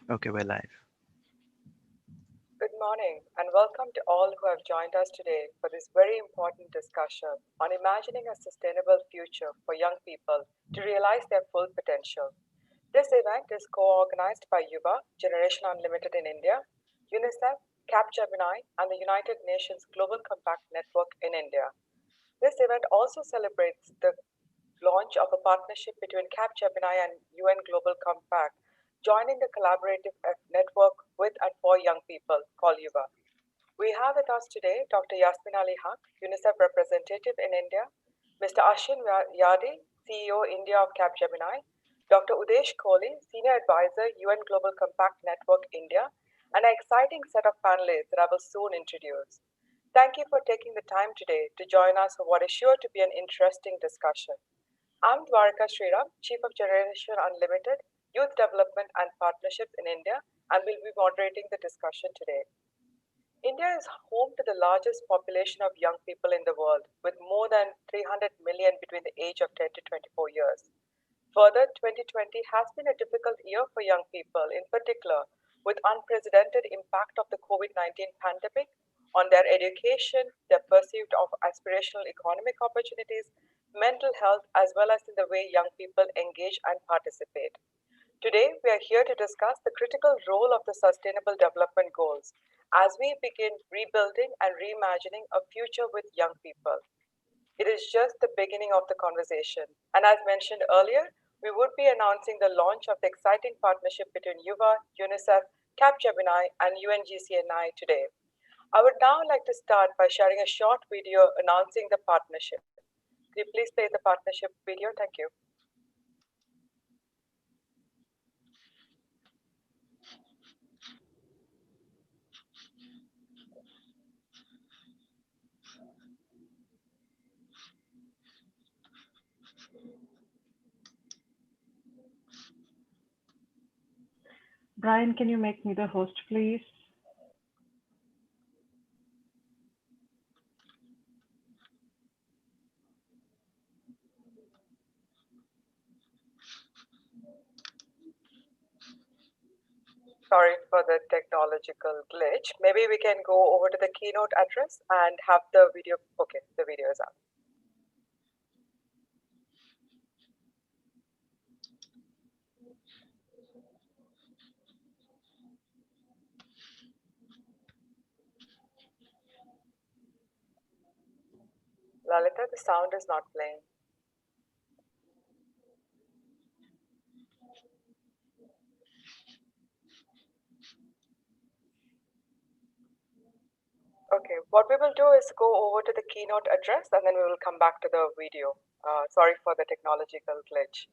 Okay, we're live. Good morning, and welcome to all who have joined us today for this very important discussion on imagining a sustainable future for young people to realize their full potential. This event is co organized by YuWaah, Generation Unlimited in India, UNICEF, Capgemini, and the United Nations Global Compact Network in India. This event also celebrates the launch of a partnership between Capgemini and UN Global Compact, joining the collaborative network with and for young people called YuWaah. We have with us today Dr. Yasmin Ali Haq, UNICEF representative in India, Mr. Ashin Yadi, CEO India of Capgemini, Dr. Udesh Kohli, Senior Advisor, UN Global Compact Network India, and an exciting set of panelists that I will soon introduce. Thank you for taking the time today to join us for what is sure to be an interesting discussion. I'm Dwarka Sriram, Chief of Generation Unlimited, Youth Development and Partnerships in India, and will be moderating the discussion today. India is home to the largest population of young people in the world, with more than 300 million between the age of 10 to 24 years. Further, 2020 has been a difficult year for young people, in particular, with unprecedented impact of the COVID-19 pandemic on their education, their pursuit of aspirational economic opportunities, mental health, as well as in the way young people engage and participate. Today, we are here to discuss the critical role of the Sustainable Development Goals as we begin rebuilding and reimagining a future with young people. It is just the beginning of the conversation. And as mentioned earlier, we would be announcing the launch of the exciting partnership between YuWaah, UNICEF, Capgemini, and UNGCNI today. I would now like to start by sharing a short video announcing the partnership. Could you please play the partnership video? Thank you. Brian, can you make me the host, please? Sorry for the technological glitch. Maybe we can go over to the keynote address and have the video. Okay, the video is up. Lalita, the sound is not playing. Okay, what we will do is go over to the keynote address and then we will come back to the video. Sorry for the technological glitch.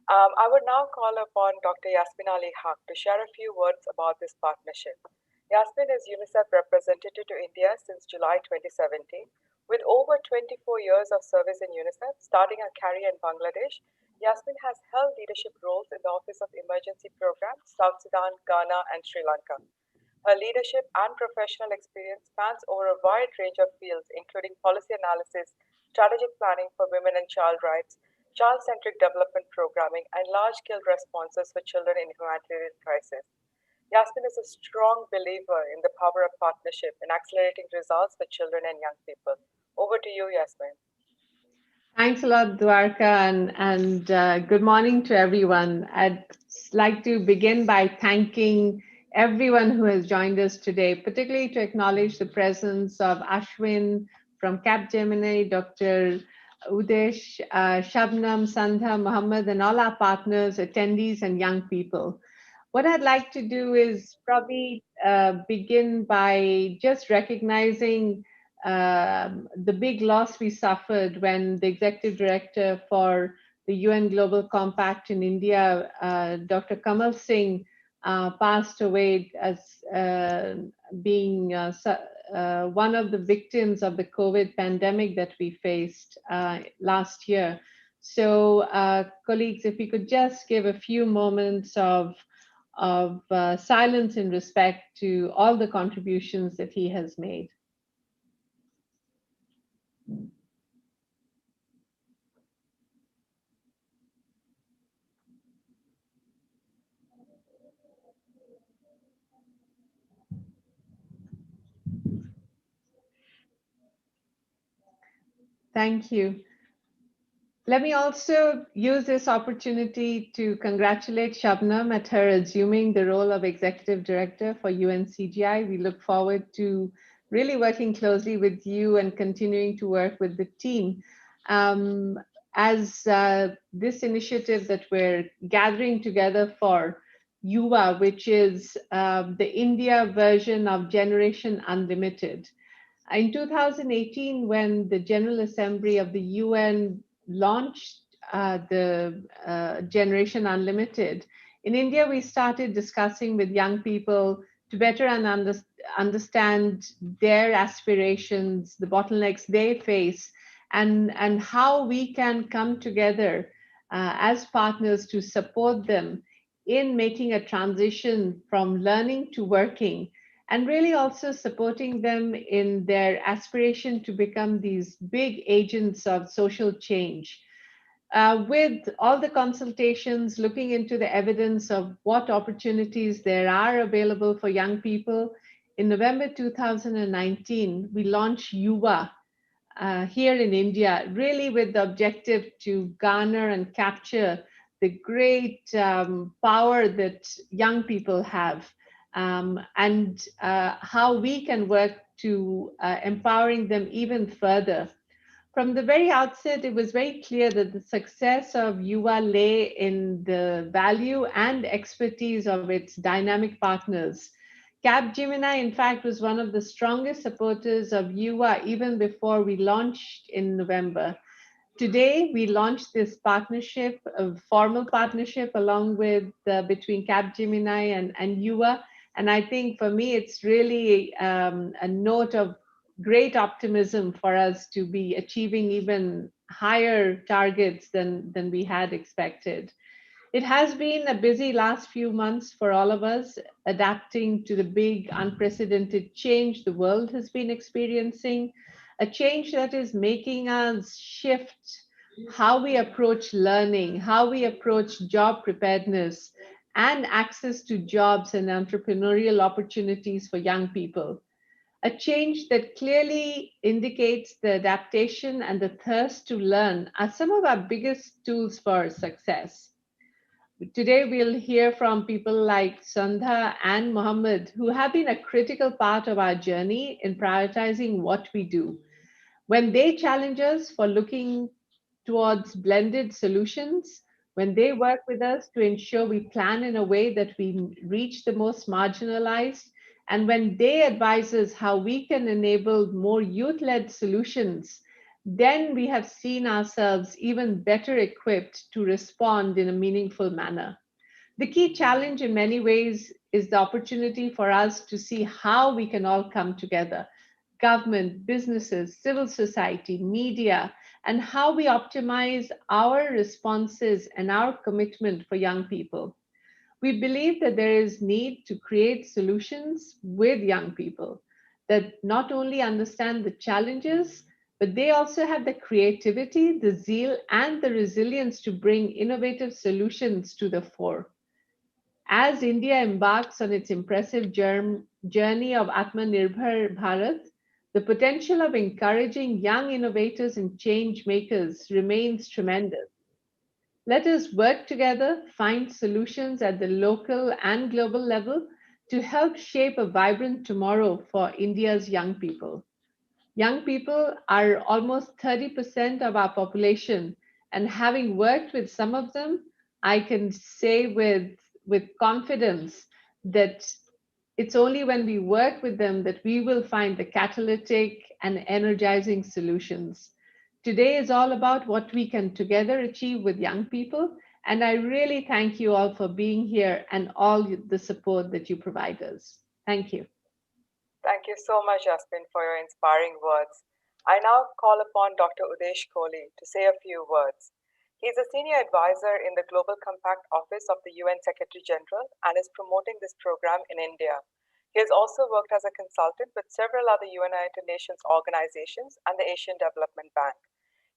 I would now call upon Dr. Yasmin Ali Haq to share a few words about this partnership. Yasmin is UNICEF representative to India since July 2017. With over 24 years of service in UNICEF, starting her career in Bangladesh, Yasmin has held leadership roles in the Office of Emergency Programs, South Sudan, Ghana, and Sri Lanka. Her leadership and professional experience spans over a wide range of fields, including policy analysis, strategic planning for women and child rights, child centric development programming, and large scale responses for children in humanitarian crisis. Yasmin is a strong believer in the power of partnership in accelerating results for children and young people. Over to you, Yasmin. Thanks a lot, Dwarka, and good morning to everyone. I'd like to begin by thanking everyone who has joined us today, particularly to acknowledge the presence of Ashwin from Capgemini, Dr. Udesh, Shabnam, Sandha, Mohammed, and all our partners, attendees, and young people. What I'd like to do is probably begin by just recognizing the big loss we suffered when the executive director for the UN Global Compact in India, Dr. Kamal Singh, passed away as being one of the victims of the COVID pandemic that we faced last year. So, colleagues, if we could just give a few moments of silence in respect to all the contributions that he has made. Thank you. Let me also use this opportunity to congratulate Shabnam at her assuming the role of Executive Director for UNCGI. We look forward to really working closely with you and continuing to work with the team. Um, as this initiative that we're gathering together for YuWaah, which is the India version of Generation Unlimited. In 2018, when the General Assembly of the UN launched the Generation Unlimited, in India, we started discussing with young people to better understand their aspirations, the bottlenecks they face, and how we can come together as partners to support them in making a transition from learning to working, and really also supporting them in their aspiration to become these big agents of social change. With all the consultations, looking into the evidence of what opportunities there are available for young people, in November 2019, we launched YuWaah here in India, really with the objective to garner and capture the great power that young people have, and how we can work to empowering them even further. From the very outset, it was very clear that the success of YuWaah lay in the value and expertise of its dynamic partners. Capgemini, in fact, was one of the strongest supporters of YuWaah even before we launched in November. Today, we launched this partnership, a formal partnership, along with between Capgemini and YuWaah. And I think for me, it's really a note of great optimism for us to be achieving even higher targets than we had expected. It has been a busy last few months for all of us, adapting to the big, unprecedented change the world has been experiencing, a change that is making us shift how we approach learning, how we approach job preparedness, and access to jobs and entrepreneurial opportunities for young people. A change that clearly indicates the adaptation and the thirst to learn are some of our biggest tools for success. Today, we'll hear from people like Sandha and Mohammed, who have been a critical part of our journey in prioritizing what we do. When they challenge us for looking towards blended solutions, when they work with us to ensure we plan in a way that we reach the most marginalized, and when they advise us how we can enable more youth led solutions, then we have seen ourselves even better equipped to respond in a meaningful manner. The key challenge, in many ways, is the opportunity for us to see how we can all come together, government, businesses, civil society, media, and how we optimize our responses and our commitment for young people. We believe that there is need to create solutions with young people that not only understand the challenges, but they also have the creativity, the zeal, and the resilience to bring innovative solutions to the fore. As India embarks on its impressive journey of Atmanirbhar Bharat, the potential of encouraging young innovators and change makers remains tremendous. Let us work together, find solutions at the local and global level to help shape a vibrant tomorrow for India's young people. Young people are almost 30% of our population, and having worked with some of them, I can say with confidence that it's only when we work with them that we will find the catalytic and energizing solutions. Today is all about what we can together achieve with young people, and I really thank you all for being here and all the support that you provide us. Thank you. Thank you so much, Jasmine, for your inspiring words. I now call upon Dr. Udesh Kohli to say a few words. He is a senior advisor in the Global Compact Office of the UN Secretary General and is promoting this program in India. He has also worked as a consultant with several other United Nations organizations and the Asian Development Bank.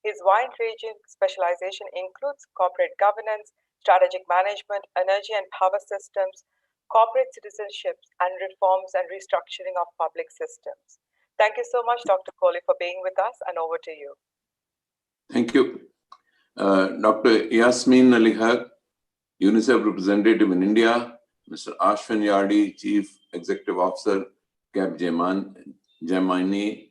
His wide-ranging specialization includes corporate governance, strategic management, energy and power systems, corporate citizenships, and reforms and restructuring of public systems. Thank you so much, Dr. Kohli, for being with us, and over to you. Thank you. Dr. Yasmin Ali Haq, UNICEF representative in India, Mr. Ashwin Yardi, Chief Executive Officer, Capgemini,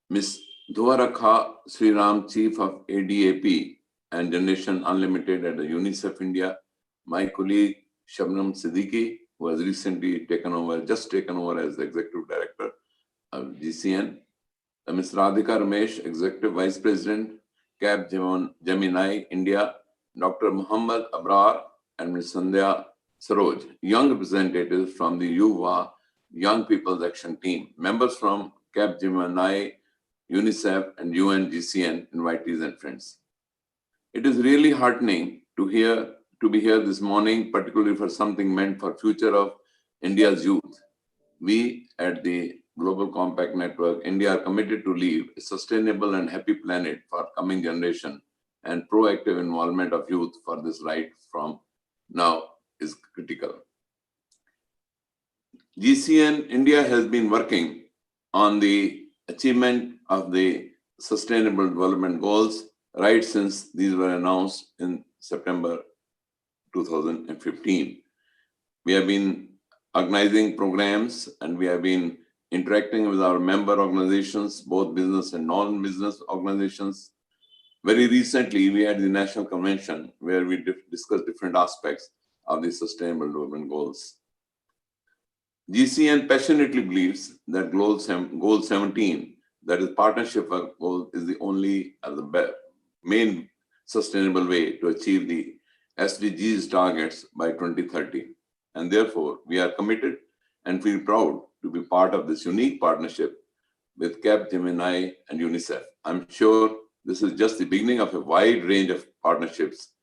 Ms. Dwarakha Sriram, Chief of ADAP and Generation Unlimited at the UNICEF India, my colleague Shabnam Siddiqui, who has recently taken over as the Executive Director of GCN, Ms. Radhika Ramesh, Executive Vice President, Capgemini India, Dr. Muhammad Abrar, and Ms. Sandhya Saroj, young representatives from the YuWaah Young People's Action Team, members from Capgemini, UNICEF, and UNGCN, invitees and friends. It is really heartening to be here this morning, particularly for something meant for future of India's youth. We at the Global Compact Network, India, are committed to leave a sustainable and happy planet for coming generation, and proactive involvement of youth for this right from now is critical. GCN India has been working on the achievement of the Sustainable Development Goals right since these were announced in September 2015. We have been organizing programs and we have been interacting with our member organizations, both business and non-business organizations. Very recently, we had the National Convention where we discussed different aspects of the Sustainable Development Goals. GCN passionately believes that Goal 17, that is partnership goal, is the only the main sustainable way to achieve the SDGs targets by 2030. And therefore, we are committed and feel proud to be part of this unique partnership with Capgemini and UNICEF. I'm sure this is just the beginning of a wide range of partnerships,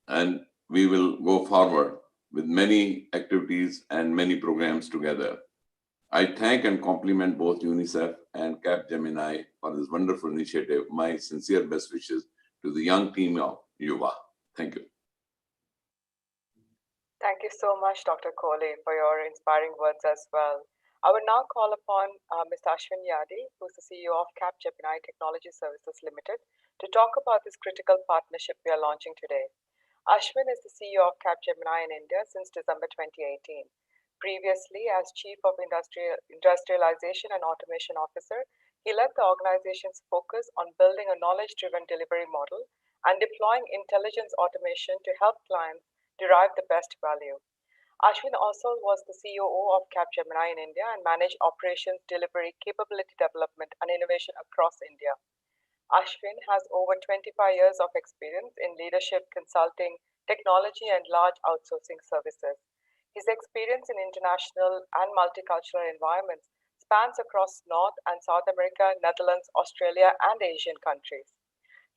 and we will go forward with many activities and many programs together. I thank and compliment both UNICEF and Capgemini for this wonderful initiative. My sincere best wishes to the young team of YuWaah. Thank you. Thank you so much, Dr. Kohli, for your inspiring words as well. I will now call upon Mr. Ashwin Yadi, who's the CEO of Capgemini Technology Services Limited, to talk about this critical partnership we are launching today. Ashwin is the CEO of Capgemini in India since December 2018. Previously, as Chief of Industrialization and Automation Officer, he led the organization's focus on building a knowledge-driven delivery model and deploying intelligence automation to help clients derive the best value. Ashwin also was the COO of Capgemini in India and managed operations, delivery, capability development, and innovation across India. Ashwin has over 25 years of experience in leadership, consulting, technology, and large outsourcing services. His experience in international and multicultural environments spans across North and South America, Netherlands, Australia, and Asian countries.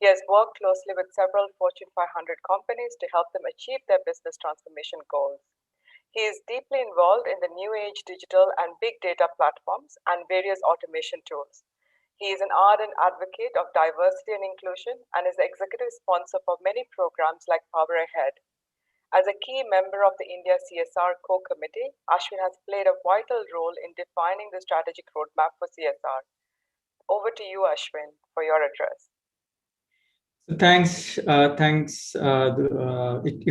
He has worked closely with several Fortune 500 companies to help them achieve their business transformation goals. He is deeply involved in the new age digital and big data platforms and various automation tools. He is an ardent advocate of diversity and inclusion and is the executive sponsor for many programs like Power Ahead. As a key member of the India CSR Co-Committee, Ashwin has played a vital role in defining the strategic roadmap for CSR. Over to you, Ashwin, for your address. Thanks. It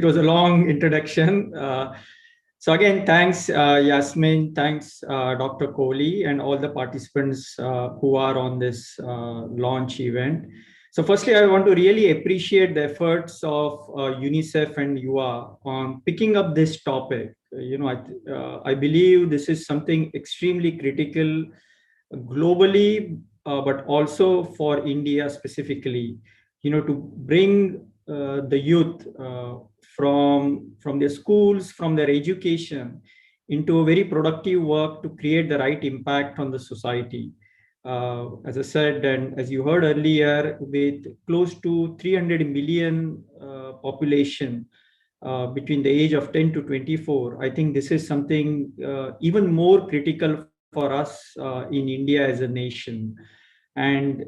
was a long introduction. So again, thanks, Yasmin. Thanks, Dr. Kohli, and all the participants who are on this launch event. So firstly, I want to really appreciate the efforts of UNICEF and YuWaah on picking up this topic. I believe this is something extremely critical globally, but also for India specifically. To bring the youth from their schools, from their education, into a very productive work to create the right impact on the society. As I said, and as you heard earlier, with close to 300 million population between the age of 10 to 24, I think this is something even more critical for us in India as a nation. And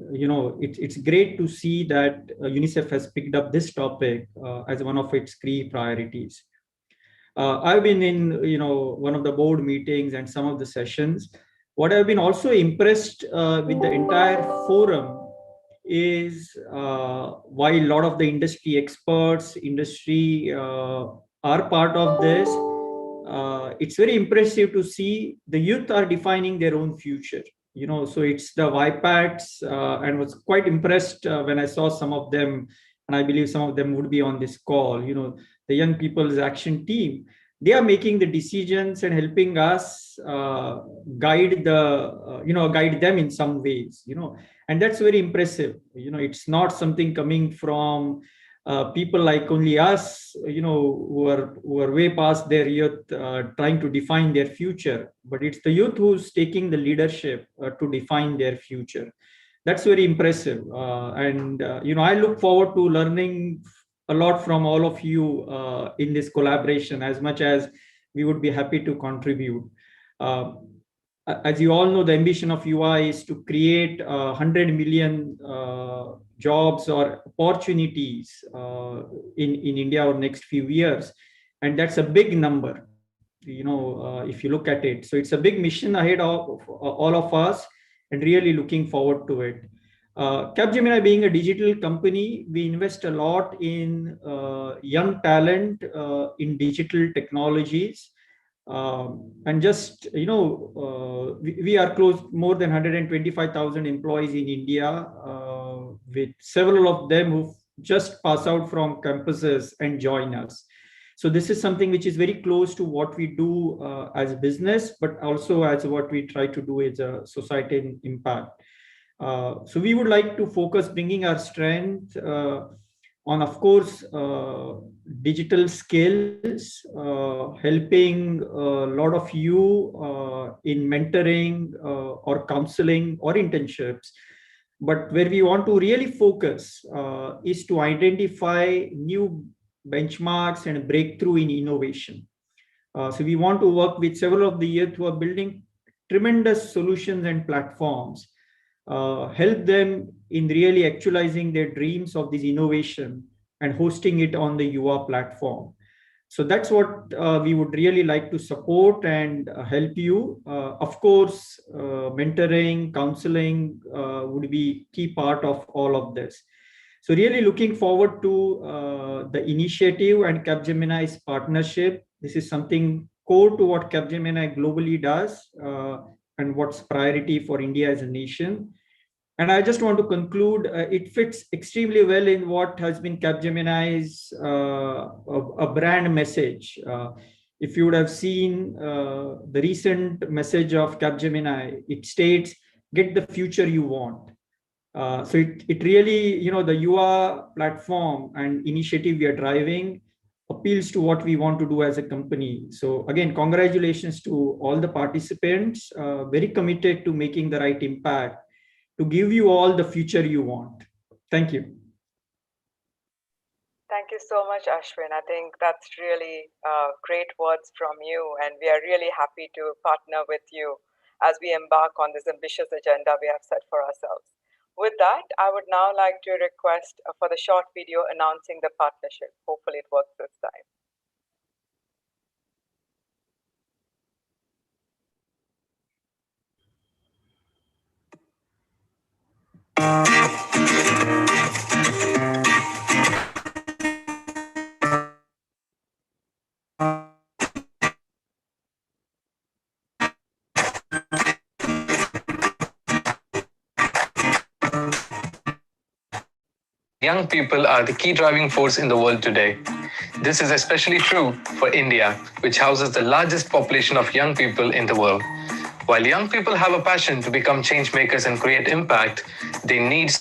it's great to see that UNICEF has picked up this topic as one of its key priorities. I've been in one of the board meetings and some of the sessions. What I've been also impressed with the entire forum is why a lot of the industry experts, industry are part of this. It's very impressive to see the youth are defining their own future. So it's the YPATs, and was quite impressed when I saw some of them, and I believe some of them would be on this call. The Young People's Action Team, they are making the decisions and helping us guide them in some ways. And that's very impressive. It's not something coming from people like only us, who are way past their youth, trying to define their future, but it's the youth who's taking the leadership to define their future. That's very impressive. And I look forward to learning a lot from all of you in this collaboration, as much as we would be happy to contribute. As you all know, the ambition of YuWaah is to create 100 million jobs or opportunities in India over the next few years. And that's a big number, if you look at it. So it's a big mission ahead of all of us, and really looking forward to it. Capgemini being a digital company, we invest a lot in young talent in digital technologies. And just, we are close more than 125,000 employees in India, with several of them who just pass out from campuses and join us. So this is something which is very close to what we do as business, but also as what we try to do as a society impact. So we would like to focus bringing our strength on, of course, digital skills, helping a lot of you in mentoring or counseling or internships. But where we want to really focus is to identify new benchmarks and breakthrough in innovation. So we want to work with several of the youth who are building tremendous solutions and platforms, help them in really actualizing their dreams of this innovation and hosting it on the YuWaah platform. So that's what we would really like to support and help you. Of course, mentoring, counseling would be key part of all of this. So really looking forward to the initiative and Capgemini's partnership. This is something core to what Capgemini globally does and what's priority for India as a nation. And I just want to conclude, it fits extremely well in what has been Capgemini's a brand message. If you would have seen the recent message of Capgemini, it states, get the future you want. So it really, the YuWaah platform and initiative we are driving appeals to what we want to do as a company. So again, congratulations to all the participants, very committed to making the right impact to give you all the future you want. Thank you. Thank you so much, Ashwin. I think that's really great words from you, and we are really happy to partner with you as we embark on this ambitious agenda we have set for ourselves. With that, I would now like to request for the short video announcing the partnership. Hopefully it works this time. Young people are the key driving force in the world today. This is especially true for India, which houses the largest population of young people in the world. While young people have a passion to become change makers and create impact, they need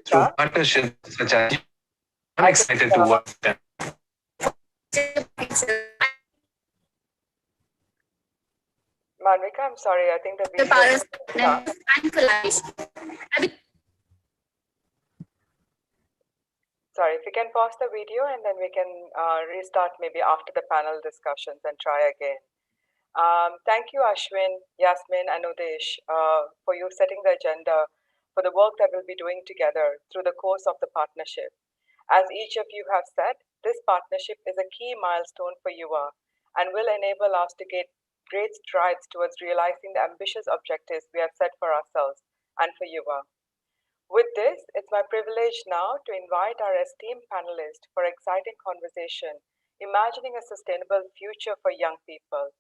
through partnerships such as I'm excited to work with them. Manvika, I'm sorry, I think the video Sorry, if you can pause the video and then we can restart maybe after the panel discussions and try again. Thank you, Ashwin, Yasmin, and Udesh, for you setting the agenda for the work that we'll be doing together through the course of the partnership. As each of you have said, this partnership is a key milestone for YuWaah and will enable us to get great strides towards realizing the ambitious objectives we have set for ourselves and for YuWaah. With this, it's my privilege now to invite our esteemed panelists for exciting conversation, imagining a sustainable future for young people.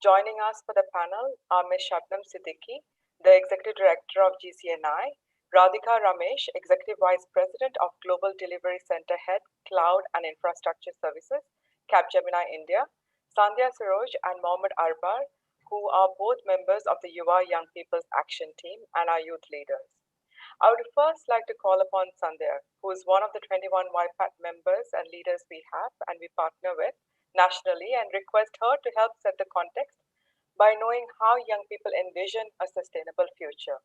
Joining us for the panel are Ms. Shabnam Siddiqui, the Executive Director of GCNI, Radhika Ramesh, Executive Vice President of Global Delivery Center Head, Cloud and Infrastructure Services, Capgemini India, Sandhya Saroj and Mohammed Arbar, who are both members of the YuWaah Young People's Action Team and are youth leaders. I would first like to call upon Sandhya, who is one of the 21 YPAT members and leaders we have and we partner with nationally, and request her to help set the context by knowing how young people envision a sustainable future.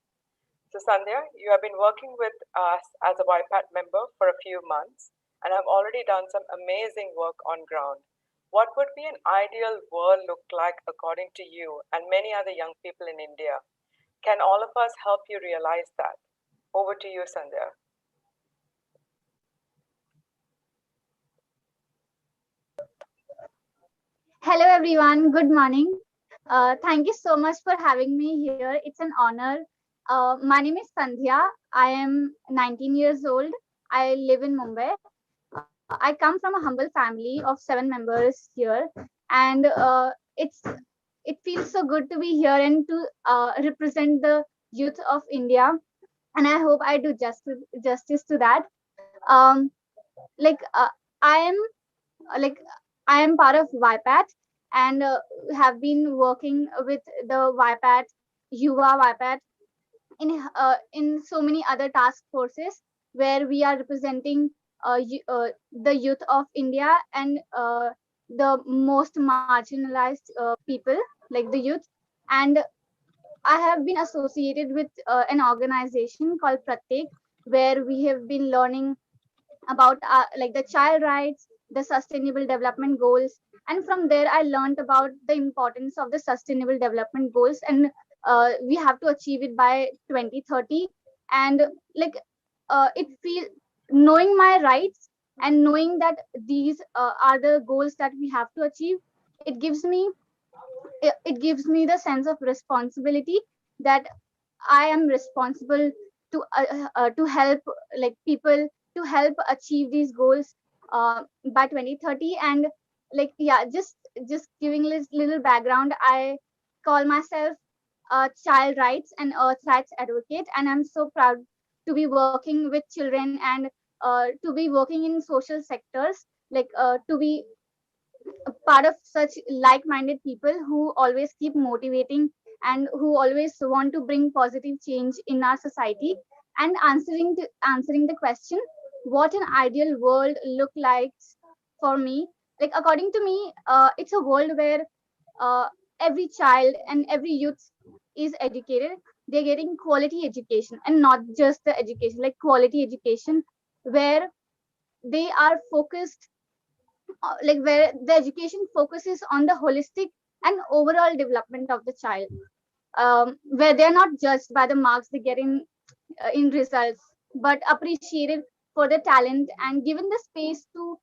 So Sandhya, you have been working with us as a YPAT member for a few months and have already done some amazing work on ground. What would be an ideal world look like according to you and many other young people in India? Can all of us help you realize that? Over to you, Sandhya. Hello, everyone. Good morning. Thank you so much for having me here. It's an honor. My name is Sandhya. I am 19 years old. I live in Mumbai. I come from a humble family of 7 members here, and it feels so good to be here and to represent the youth of India. And I hope I do justice to that. Um, like I am like I am part of YPAT and have been working with the YPAT, YuWaah YPAT in so many other task forces where we are representing the youth of India and the most marginalized people like the youth. And I have been associated with an organization called Pratek, where we have been learning about like the child rights, the sustainable development goals, and from there I learned about the importance of the sustainable development goals, and we have to achieve it by 2030. And like it feel knowing my rights and knowing that these are the goals that we have to achieve, it gives me it gives me the sense of responsibility that I am responsible to help like people to help achieve these goals by 2030. And like yeah, just giving little background, I call myself a child rights and earth rights advocate, and I'm so proud to be working with children and to be working in social sectors, like to be part of such like-minded people who always keep motivating and who always want to bring positive change in our society. And answering the question, what an ideal world look like for me, like according to me, it's a world where uh, every child and every youth is educated. They're getting quality education, and not just the education, like quality education where they are focused, like where the education focuses on the holistic and overall development of the child, where they're not judged by the marks they get in results, but appreciated for the talent and given the space to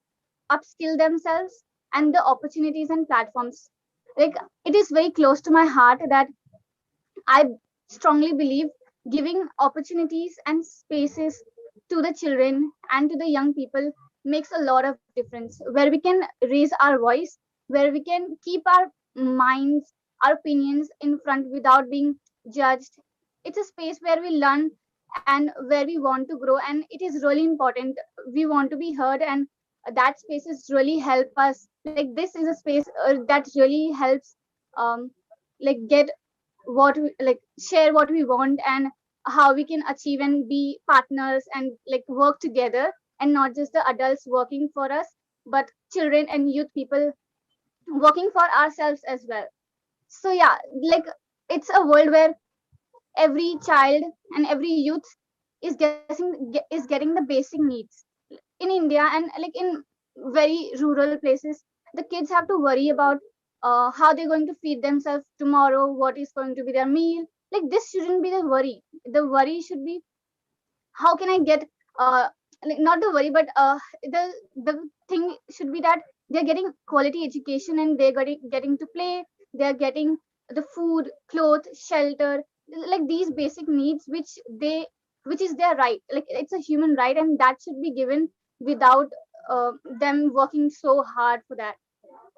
upskill themselves and the opportunities and platforms. Like it is very close to my heart that I strongly believe giving opportunities and spaces to the children and to the young people makes a lot of difference, where we can raise our voice, where we can keep our minds, our opinions in front without being judged. It's a space where we learn and where we want to grow, and it is really important. We want to be heard, and that spaces really help us. Like this is a space that really helps um, like get what we like share what we want, and how we can achieve and be partners and like work together, and not just the adults working for us, but children and youth people working for ourselves as well. So yeah, like it's a world where every child and every youth is getting the basic needs in India. And like in very rural places, the kids have to worry about how they're going to feed themselves tomorrow, what is going to be their meal. Like this shouldn't be the worry. The worry should be, how can I get uh, like, not the worry, but the thing should be that they're getting quality education and they're getting to play, they're getting the food, clothes, shelter, like these basic needs which is their right, like it's a human right, and that should be given without them working so hard for that.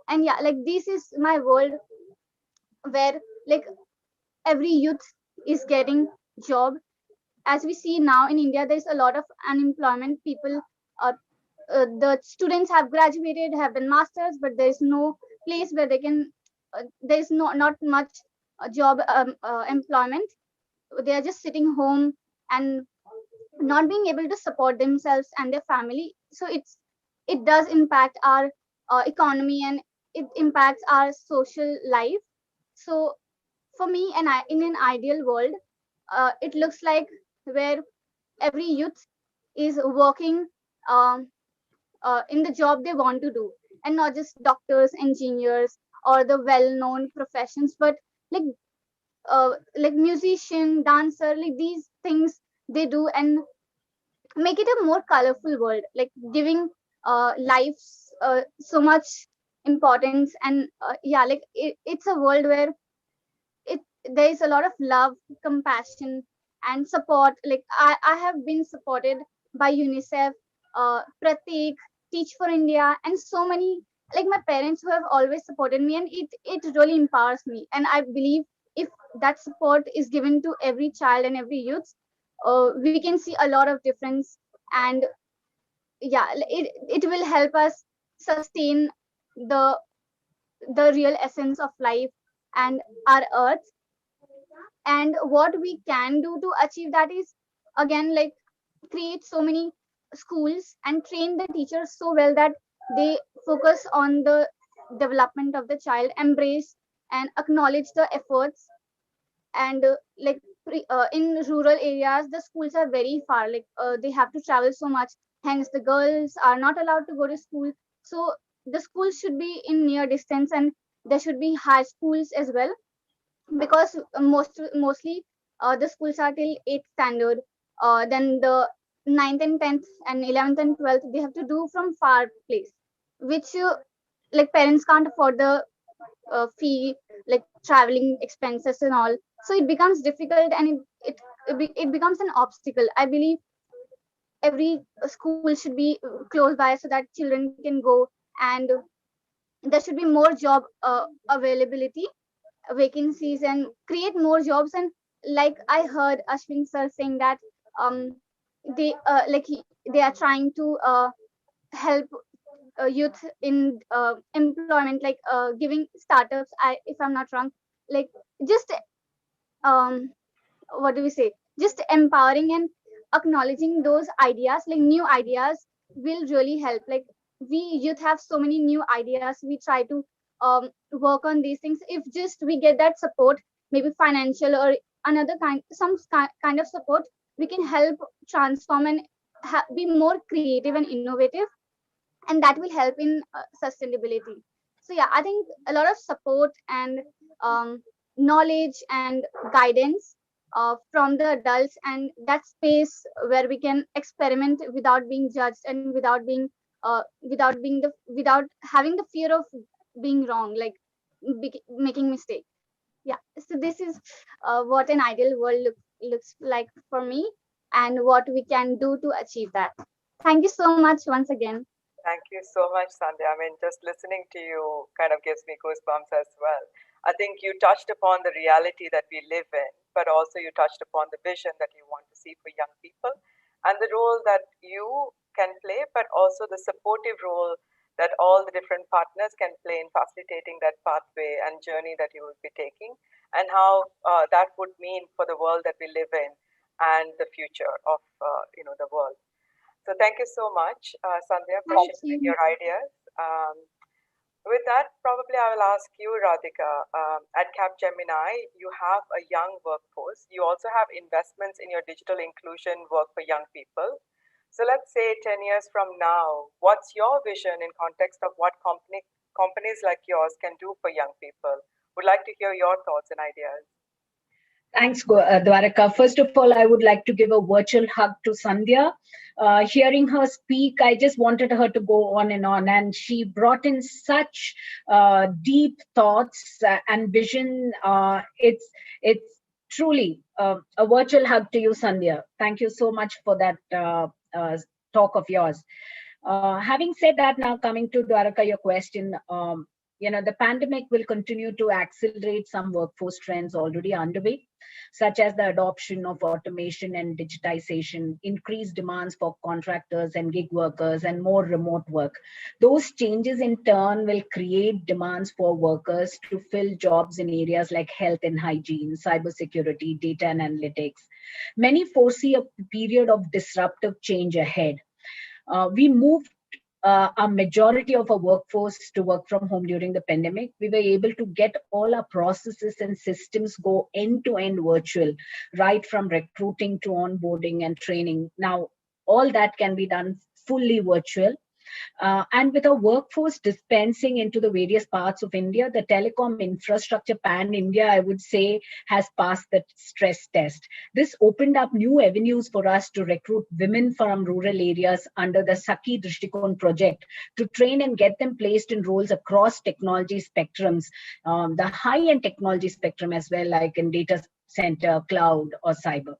And yeah, like this is my world where like every youth is getting job. As we see now in India, there's a lot of unemployment people. uh, the students have graduated, have done masters, but there's no place where they can there's not much job employment. They are just sitting home and not being able to support themselves and their family. So it does impact our economy, and it impacts our social life. So for me, and I, in an ideal world, it looks like where every youth is working um, in the job they want to do, and not just doctors, engineers, or the well-known professions, but like like musician, dancer, like these things they do, and make it a more colorful world, like giving life so much importance. And yeah, like it's a world where it there is a lot of love, compassion, and support. Like I have been supported by UNICEF, Pratik, Teach for India, and so many, like my parents who have always supported me, and it really empowers me. And I believe if that support is given to every child and every youth, we can see a lot of difference. And yeah, it will help us sustain the the real essence of life and our earth. And what we can do to achieve that is, again, like create so many schools and train the teachers so well that they focus on the development of the child, embrace and acknowledge the efforts. And in rural areas the schools are very far, like they have to travel so much, hence the girls are not allowed to go to school. So the schools should be in near distance, and there should be high schools as well, because mostly the schools are till 8th standard. Then the ninth and 10th and 11th and 12th they have to do from far place, which like parents can't afford the fee, like traveling expenses and all. So it becomes difficult, and it becomes an obstacle. I believe every school should be close by so that children can go, and there should be more job availability, vacancies, and create more jobs. And like I heard Ashwin sir saying that they they are trying to help youth in employment, like giving startups, if I'm not wrong, like just um what do we say, just empowering and acknowledging those ideas, like new ideas will really help. Like we youth have so many new ideas, we try to work on these things. If just we get that support, maybe financial or another kind of support, we can help transform and be more creative and innovative, and that will help in sustainability. So yeah, I think a lot of support and knowledge and guidance from the adults, and that space where we can experiment without being judged, and without having the fear of being wrong, like making mistake. Yeah, so this is what an ideal world looks like for me, and what we can do to achieve that. Thank you so much once again. Thank you so much, Sandhya. I mean, just listening to you kind of gives me goosebumps as well. I think you touched upon the reality that we live in, but also you touched upon the vision that you want to see for young people, and the role that you can play, but also the supportive role that all the different partners can play in facilitating that pathway and journey that you will be taking, and how that would mean for the world that we live in and the future of the world. So thank you so much, Sandhya, for Thank sharing you. your ideas. With that, probably I will ask you, Radhika. At Capgemini, you have a young workforce. You also have investments in your digital inclusion work for young people. So let's say 10 years from now, what's your vision in context of what companies like yours can do for young people? Would like to hear your thoughts and ideas. Thanks, Dwaraka. First of all, I would like to give a virtual hug to Sandhya. Hearing her speak, I just wanted her to go on, and she brought in such deep thoughts and vision. It's truly a virtual hug to you, Sandhya. Thank you so much for that talk of yours. Having said that, now coming to Dwaraka, your question, the pandemic will continue to accelerate some workforce trends already underway, such as the adoption of automation and digitization, increased demands for contractors and gig workers, and more remote work. Those changes in turn will create demands for workers to fill jobs in areas like health and hygiene, cybersecurity, data and analytics. Many foresee a period of disruptive change ahead. We moved a majority of our workforce to work from home during the pandemic. We were able to get all our processes and systems go end-to-end virtual, right from recruiting to onboarding and training. Now, all that can be done fully virtual. And with our workforce dispensing into the various parts of India, the telecom infrastructure pan-India, I would say, has passed the stress test. This opened up new avenues for us to recruit women from rural areas under the Saki Drishtikon project to train and get them placed in roles across technology spectrums, the high-end technology spectrum as well, like in data center, cloud, or cyber.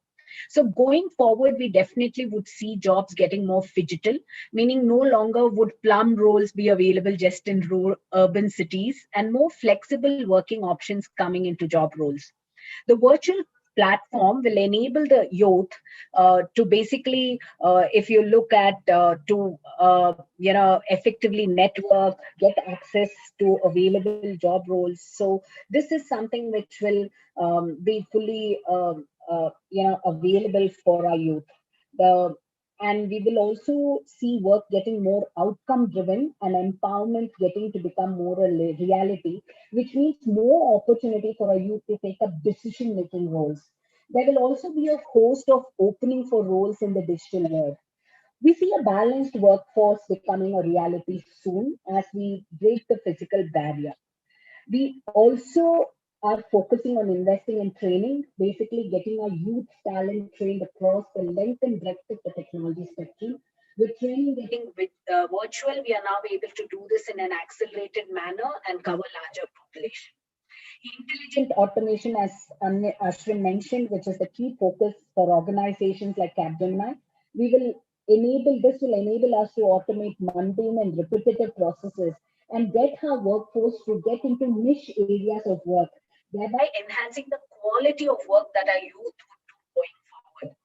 So going forward, we definitely would see jobs getting more phygital, meaning no longer would plum roles be available just in rural, urban cities, and more flexible working options coming into job roles. The virtual platform will enable the youth to basically, if you look at effectively network, get access to available job roles. So this is something which will be fully available for our youth. And we will also see work getting more outcome driven and empowerment getting to become more a reality, which means more opportunity for our youth to take up decision making roles. There will also be a host of opening for roles in the digital world. We see a balanced workforce becoming a reality soon as we break the physical barrier. We also are focusing on investing in training, basically getting our youth talent trained across the length and breadth of the technology spectrum. With training getting virtual, we are now able to do this in an accelerated manner and cover larger population. Intelligent automation, as Ashwin mentioned, which is the key focus for organizations like Capgemini, this will enable us to automate mundane and repetitive processes and get our workforce to get into niche areas of work, thereby enhancing the quality of work that our youth would do going forward.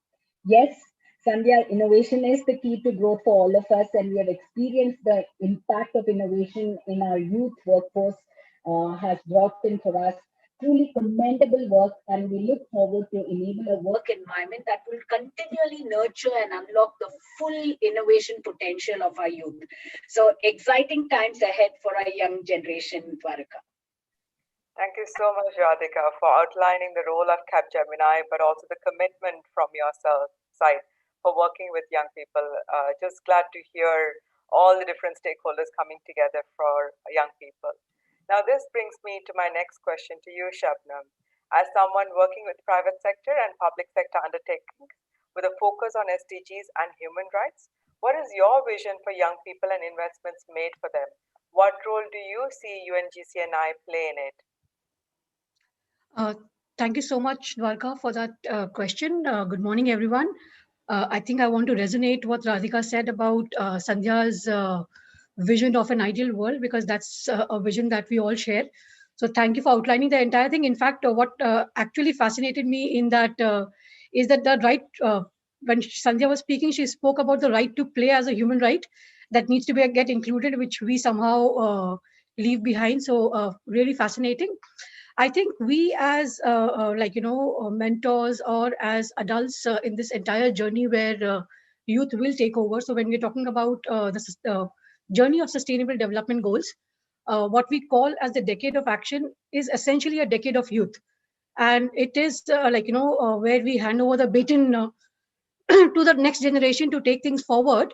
Yes, Sandhya, innovation is the key to growth for all of us, and we have experienced the impact of innovation in our youth workforce has brought in for us truly commendable work, and we look forward to enable a work environment that will continually nurture and unlock the full innovation potential of our youth. So exciting times ahead for our young generation, Dwaraka. Thank you so much, Radhika, for outlining the role of Capgemini, but also the commitment from your side for working with young people. Just glad to hear all the different stakeholders coming together for young people. Now, this brings me to my next question to you, Shabnam. As someone working with private sector and public sector undertakings with a focus on SDGs and human rights, what is your vision for young people and investments made for them? What role do you see UNGCNI play in it? Thank you so much, Dwarka, for that question. Good morning, everyone. I think I want to resonate what Radhika said about Sandhya's vision of an ideal world, because that's a vision that we all share. So thank you for outlining the entire thing. In fact, what actually fascinated me in that is that the right, when Sandhya was speaking, she spoke about the right to play as a human right that needs to get included, which we somehow leave behind. So really fascinating. I think we as mentors or as adults in this entire journey where youth will take over. So when we're talking about the journey of sustainable development goals, what we call as the decade of action is essentially a decade of youth. And it is where we hand over the baton to the next generation to take things forward.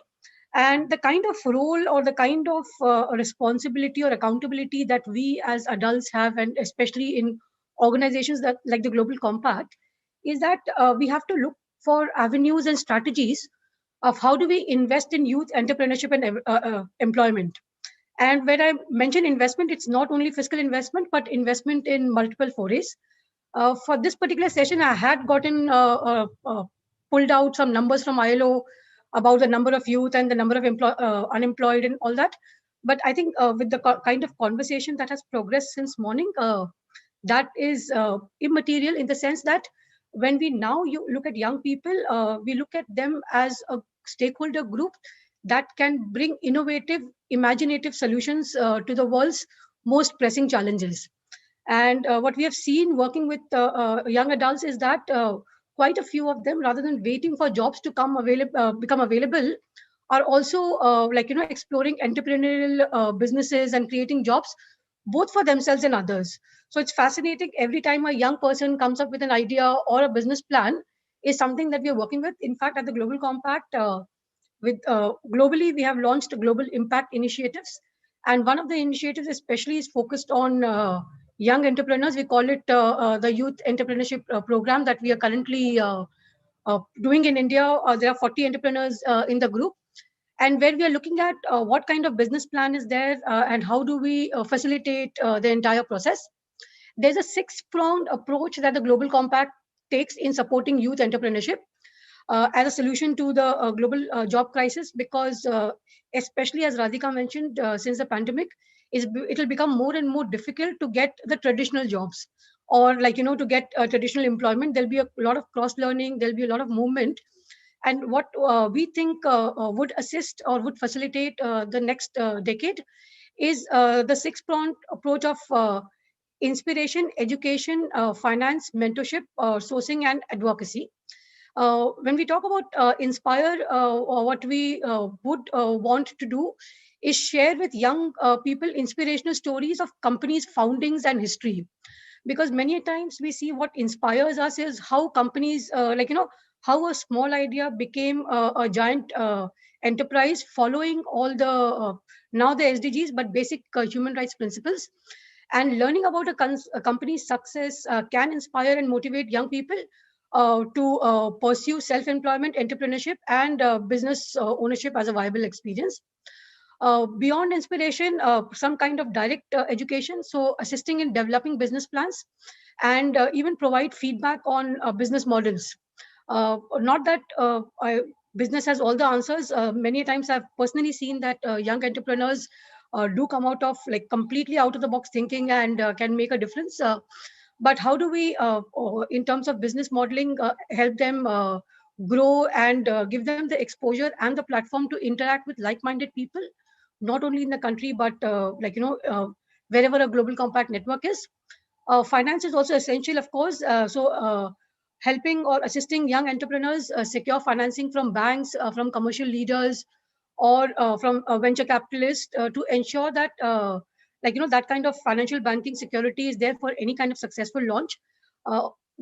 And the kind of role or the kind of responsibility or accountability that we as adults have, and especially in organizations that like the Global Compact, is that we have to look for avenues and strategies of how do we invest in youth entrepreneurship and employment. And when I mention investment, it's not only fiscal investment, but investment in multiple forays. For this particular session, I had gotten pulled out some numbers from ILO about the number of youth and the number of unemployed and all that. But I think with the kind of conversation that has progressed since morning, that is immaterial in the sense that when we now look at young people, we look at them as a stakeholder group that can bring innovative, imaginative solutions to the world's most pressing challenges. And what we have seen working with young adults is that quite a few of them, rather than waiting for jobs to become available, are also exploring entrepreneurial businesses and creating jobs both for themselves and others. So it's fascinating. Every time a young person comes up with an idea or a business plan is something that we are working with. In fact, at the Global Compact, globally, we have launched global impact initiatives. And one of the initiatives especially is focused on young entrepreneurs. We call it the Youth Entrepreneurship Program that we are currently doing in India. There are 40 entrepreneurs in the group, and where we are looking at what kind of business plan is there and how do we facilitate the entire process. There's a six-pronged approach that the Global Compact takes in supporting youth entrepreneurship as a solution to the global job crisis, because especially as Radhika mentioned, since the pandemic, it'll become more and more difficult to get the traditional jobs or to get traditional employment. There'll be a lot of cross-learning, there'll be a lot of movement. And what we think would assist or would facilitate the next decade is the six-pronged approach of inspiration, education, finance, mentorship, sourcing, and advocacy. When we talk about inspire, what we would want to do is share with young people inspirational stories of companies' foundings and history. Because many times we see what inspires us is how companies, how a small idea became a giant enterprise following all the, now the SDGs, but basic human rights principles. And learning about a company's success can inspire and motivate young people to pursue self-employment, entrepreneurship, and business ownership as a viable experience. Beyond inspiration, some kind of direct education, so assisting in developing business plans and even provide feedback on business models. Not that business has all the answers. Many times I've personally seen that young entrepreneurs do come out of completely out of the box thinking and can make a difference. But how do we, in terms of business modeling, help them grow and give them the exposure and the platform to interact with like-minded people, not only in the country, but wherever a Global Compact network is. Finance is also essential, of course. Helping or assisting young entrepreneurs secure financing from banks, from commercial leaders, or from venture capitalists to ensure that that kind of financial banking security is there for any kind of successful launch.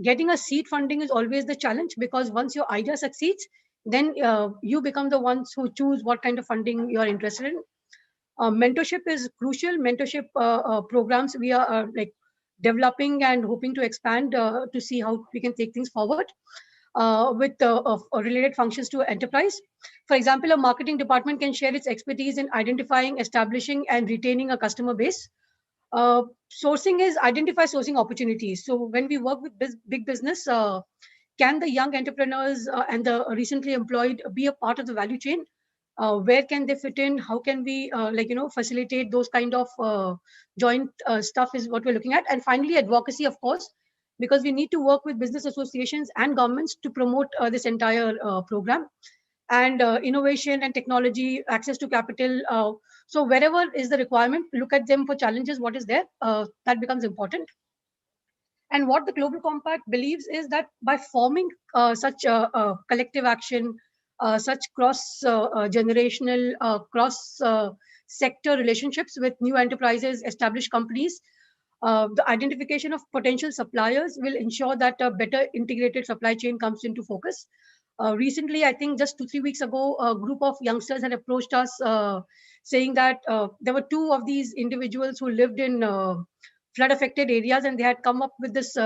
Getting a seed funding is always the challenge, because once your idea succeeds, then you become the ones who choose what kind of funding you are interested in. Mentorship is crucial. Mentorship programs we are developing and hoping to expand to see how we can take things forward with related functions to enterprise. For example, a marketing department can share its expertise in identifying, establishing, and retaining a customer base. Sourcing is identify sourcing opportunities. So when we work with big business, can the young entrepreneurs and the recently employed be a part of the value chain? Where can they fit in? How can we facilitate those kind of joint stuff is what we're looking at. And finally, advocacy, of course, because we need to work with business associations and governments to promote this entire program. And innovation and technology, access to capital. So wherever is the requirement, look at them for challenges, what is there, that becomes important. And what the Global Compact believes is that by forming such collective action, such cross-generational, cross-sector relationships with new enterprises, established companies, the identification of potential suppliers will ensure that a better integrated supply chain comes into focus. Recently, I think just 2-3 weeks ago, a group of youngsters had approached us saying that there were two of these individuals who lived in flood affected areas, and they had come up with this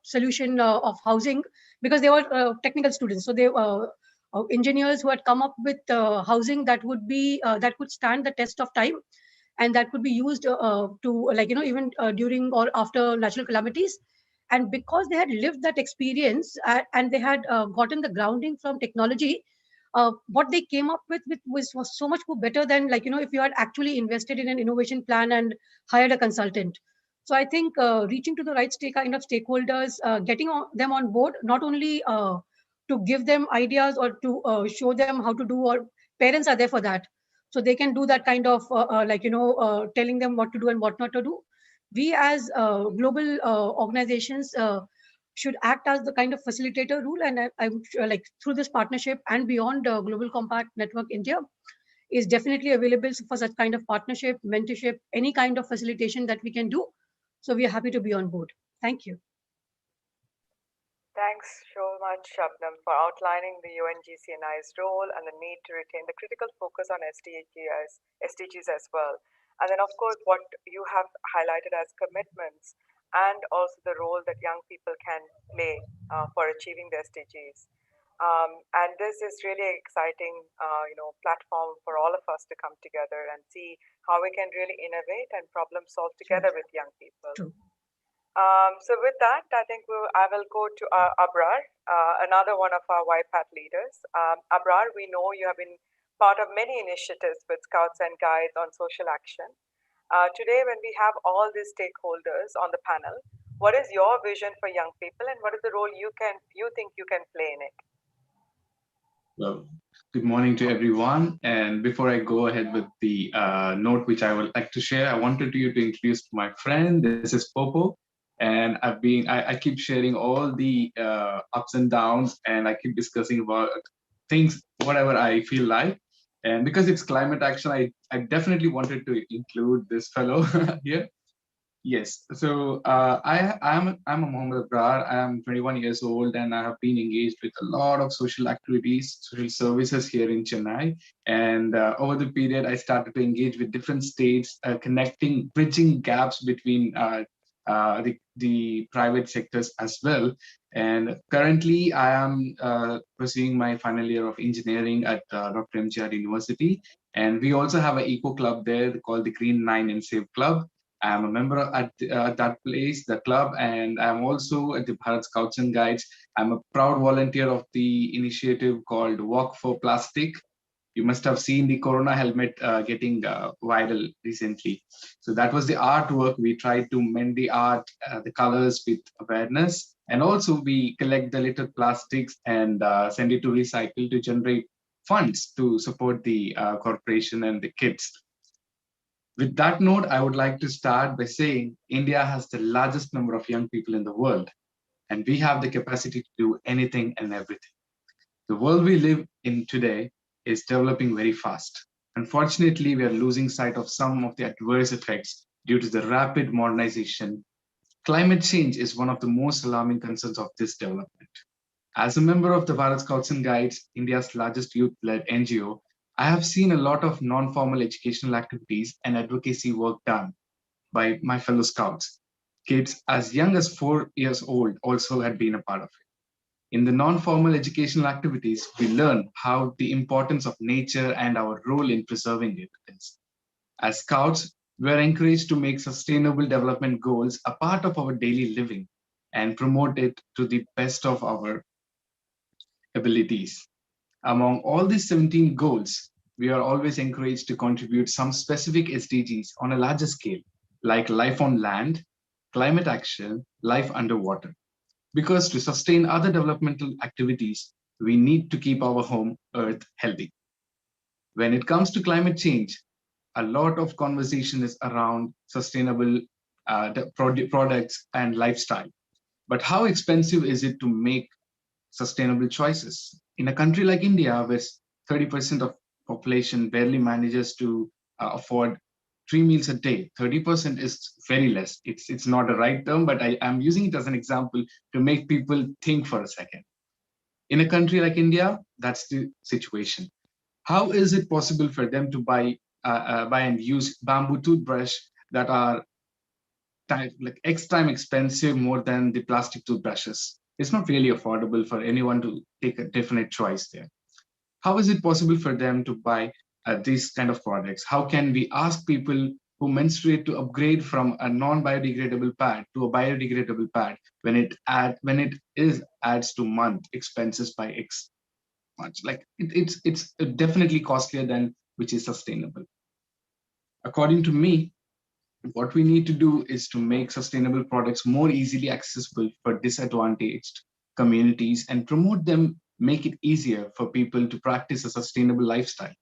solution of housing, because they were technical students. So they engineers who had come up with housing that would be that could stand the test of time, and that could be used to, like, even during or after natural calamities. And because they had lived that experience, and they had gotten the grounding from technology, what they came up with was so much more better than, like, if you had actually invested in an innovation plan and hired a consultant. So I think reaching to the right kind of stakeholders, getting them on board, not only to give them ideas or to show them how to do, or parents are there for that, so they can do that kind of telling them what to do and what not to do. We as global organizations should act as the kind of facilitator rule, and I'm sure, like, through this partnership and beyond, Global Compact Network India is definitely available for such kind of partnership, mentorship, any kind of facilitation that we can do. So we are happy to be on board. Thank you. Thanks so much, Shabnam, for outlining the UNGCNI's role and the need to retain the critical focus on SDGs as well. And then, of course, what you have highlighted as commitments, and also the role that young people can play for achieving the SDGs. And this is really exciting, platform for all of us to come together and see how we can really innovate and problem solve together with young people. True. So with that, I think I will go to Abrar, another one of our YPAT leaders. Abrar, we know you have been part of many initiatives with Scouts and Guides on social action. Today, when we have all these stakeholders on the panel, what is your vision for young people, and what is the role you think you can play in it? Well, good morning to everyone. And before I go ahead with the note which I would like to share, I wanted you to introduce my friend. This is Popo. And I keep sharing all the ups and downs, and I keep discussing about things, whatever I feel like. And because it's climate action, I definitely wanted to include this fellow here. Yes, so I'm a Mohammed Abrar. I am 21 years old, and I have been engaged with a lot of social activities, social services here in Chennai. And over the period, I started to engage with different states, bridging gaps between the private sectors as well. And currently, I am pursuing my final year of engineering at Dr. MGR University. And we also have an eco club there called the Green 9 and Save Club. I'm a member at that place, the club, and I'm also at the Bharat Scouts and Guides. I'm a proud volunteer of the initiative called Walk for Plastic. You must have seen the Corona helmet getting viral recently. So that was the artwork. We tried to mend the art, the colors with awareness. And also we collect the little plastics and send it to recycle to generate funds to support the corporation and the kids. With that note, I would like to start by saying India has the largest number of young people in the world, and we have the capacity to do anything and everything. The world we live in today is developing very fast. Unfortunately, we are losing sight of some of the adverse effects due to the rapid modernization. Climate change is one of the most alarming concerns of this development. As a member of the Bharat Scouts and Guides, India's largest youth-led NGO, I have seen a lot of non-formal educational activities and advocacy work done by my fellow scouts. Kids as young as 4 years old also had been a part of it. In the non-formal educational activities, we learn how the importance of nature and our role in preserving it is. As scouts, we are encouraged to make sustainable development goals a part of our daily living and promote it to the best of our abilities. Among all these 17 goals, we are always encouraged to contribute some specific SDGs on a larger scale, like life on land, climate action, life underwater. Because to sustain other developmental activities, we need to keep our home Earth healthy. When it comes to climate change, a lot of conversation is around sustainable products and lifestyle. But how expensive is it to make sustainable choices? In a country like India, where 30% of population barely manages to afford 3 meals a day, 30% is very less. It's not the right term, but I'm using it as an example to make people think for a second. In a country like India, that's the situation. How is it possible for them to buy and use bamboo toothbrush that are like X time expensive more than the plastic toothbrushes. It's not really affordable for anyone to take a definite choice there. How is it possible for them to buy these kind of products? How can we ask people who menstruate to upgrade from a non-biodegradable pad to a biodegradable pad when it adds to month expenses by X much? Like it's definitely costlier than which is sustainable. According to me, what we need to do is to make sustainable products more easily accessible for disadvantaged communities and promote them, make it easier for people to practice a sustainable lifestyle.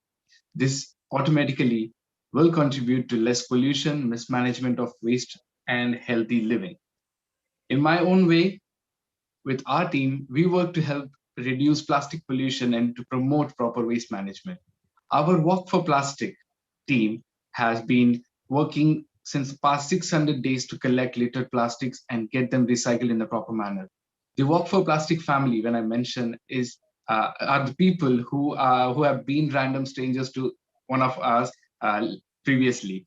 This automatically will contribute to less pollution, mismanagement of waste, and healthy living. In my own way, with our team, we work to help reduce plastic pollution and to promote proper waste management. Our Walk for Plastic team has been working since the past 600 days to collect littered plastics and get them recycled in the proper manner. The Walk for Plastic family, when I mention, are the people who have been random strangers to one of us previously.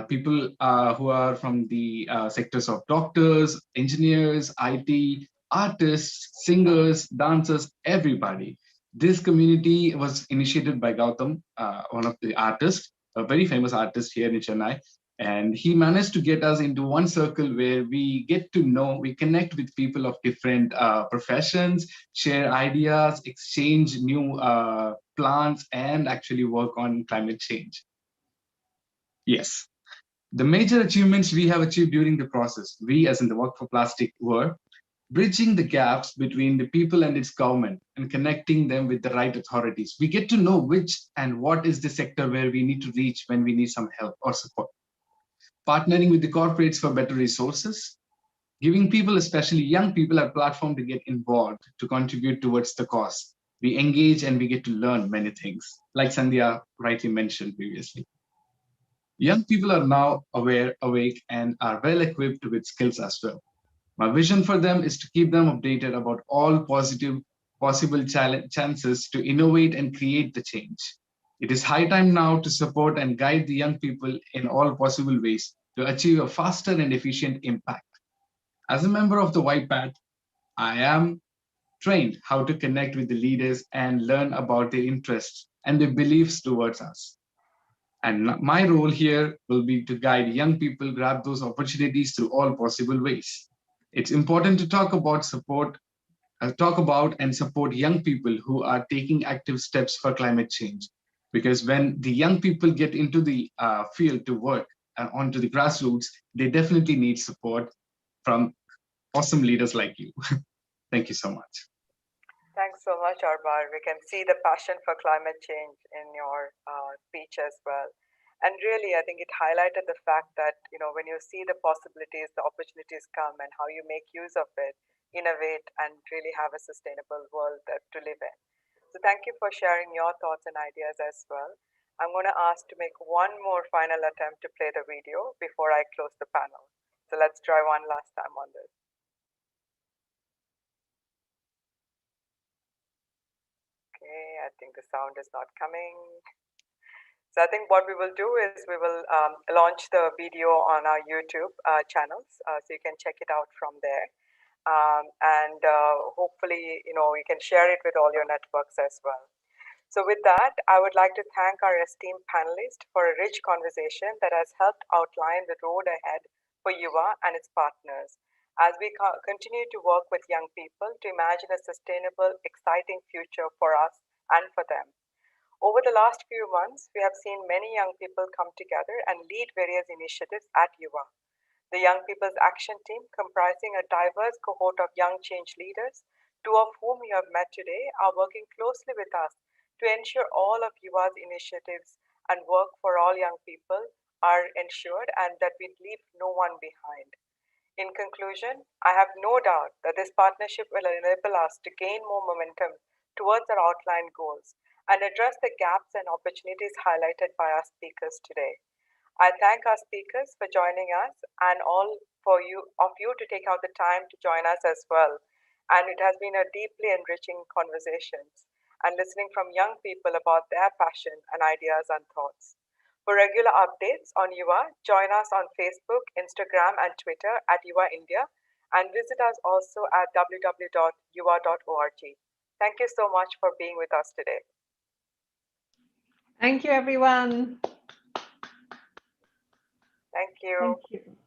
People who are from the sectors of doctors, engineers, IT, artists, singers, dancers, everybody. This community was initiated by Gautam, one of the artists, a very famous artist here in Chennai. And he managed to get us into one circle where we get to know, we connect with people of different professions, share ideas, exchange new plans, and actually work on climate change. Yes. The major achievements we have achieved during the process, we as in the Work for Plastic, were bridging the gaps between the people and its government and connecting them with the right authorities. We get to know which and what is the sector where we need to reach when we need some help or support. Partnering with the corporates for better resources, giving people, especially young people, a platform to get involved, to contribute towards the cause. We engage and we get to learn many things, like Sandhya rightly mentioned previously. Young people are now aware, awake, and are well equipped with skills as well. My vision for them is to keep them updated about all possible chances to innovate and create the change. It is high time now to support and guide the young people in all possible ways to achieve a faster and efficient impact. As a member of the YPAD, I am trained how to connect with the leaders and learn about their interests and their beliefs towards us. And my role here will be to guide young people grab those opportunities through all possible ways. It's important to talk about and support young people who are taking active steps for climate change. Because when the young people get into the field to work and onto the grassroots, they definitely need support from awesome leaders like you. Thank you so much. Thanks so much, Arbar. We can see the passion for climate change in your speech as well. And really, I think it highlighted the fact that, when you see the possibilities, the opportunities come and how you make use of it, innovate, and really have a sustainable world to live in. So thank you for sharing your thoughts and ideas as well. I'm going to ask to make one more final attempt to play the video before I close the panel. So let's try one last time on this. Okay, I think the sound is not coming. So I think what we will do is we will launch the video on our YouTube channels, so you can check it out from there. And hopefully, you can share it with all your networks as well. So with that, I would like to thank our esteemed panelists for a rich conversation that has helped outline the road ahead for YuWaah and its partners as we continue to work with young people to imagine a sustainable, exciting future for us and for them. Over the last few months, we have seen many young people come together and lead various initiatives at YuWaah. The Young People's Action Team, comprising a diverse cohort of young change leaders, two of whom you have met today, are working closely with us to ensure all of YuWaah's initiatives and work for all young people are ensured and that we leave no one behind. In conclusion, I have no doubt that this partnership will enable us to gain more momentum towards our outlined goals and address the gaps and opportunities highlighted by our speakers today. I thank our speakers for joining us and all for you to take out the time to join us as well. And it has been a deeply enriching conversations and listening from young people about their passion and ideas and thoughts. For regular updates on YuWaah, join us on Facebook, Instagram, and Twitter at YuWaah India, and visit us also at www.yuwah.org. Thank you so much for being with us today. Thank you, everyone. Thank you. Thank you.